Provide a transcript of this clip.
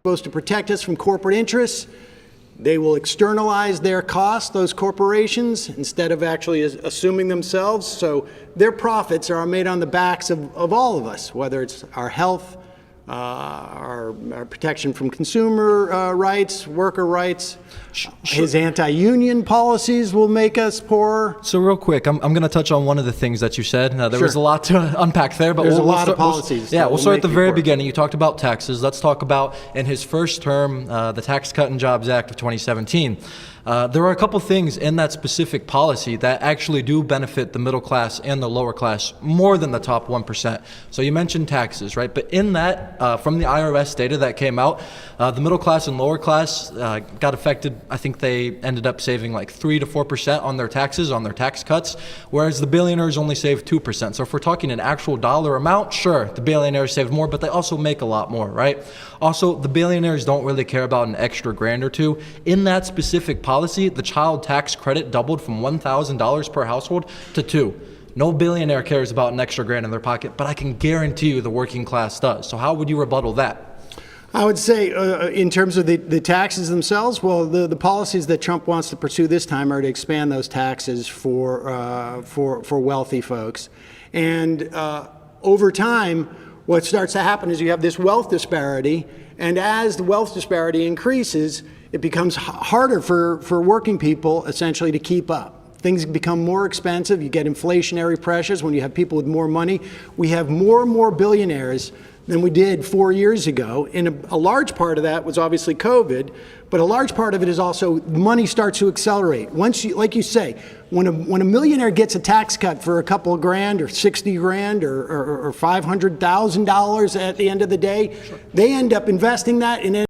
supposed to protect us from corporate interests. They will externalize their costs, those corporations, instead of actually assuming themselves. So their profits are made on the backs of all of us, whether it's our health, our protection from consumer rights, worker rights. His anti-union policies will make us poorer. So real quick, I'm going to touch on one of the things that you said. Now, there was a lot to unpack there, but there's a lot of policies. We'll start at the very beginning. You talked about taxes. Let's talk about, in his first term, the Tax Cut and Jobs Act of 2017. There are a couple things in that specific policy that actually do benefit the middle class and the lower class more than the top 1%. So you mentioned taxes, right? But in that, from the IRS data that came out, the middle class and lower class got affected. I think they ended up saving like 3 to 4% on their taxes, on their tax cuts, whereas the billionaires only saved 2%. So if we're talking an actual dollar amount, sure, the billionaires saved more, but they also make a lot more, right? Also, the billionaires don't really care about an extra grand or two. In that specific policy, the child tax credit doubled from $1,000 per household to $2,000. No billionaire cares about an extra grand in their pocket, but I can guarantee you the working class does. So how would you rebuttal that? I would say, in terms of the taxes themselves, well, the policies that Trump wants to pursue this time are to expand those taxes for wealthy folks. And over time, what starts to happen is you have this wealth disparity, and as the wealth disparity increases, it becomes harder for working people essentially to keep up. Things become more expensive. You get inflationary pressures when you have people with more money. We have more and more billionaires than we did 4 years ago. And a large part of that was obviously COVID, but a large part of it is also money starts to accelerate. Once you, like you say, when a millionaire gets a tax cut for a couple of grand or 60 grand or $500,000 at the end of the day, they end up investing that in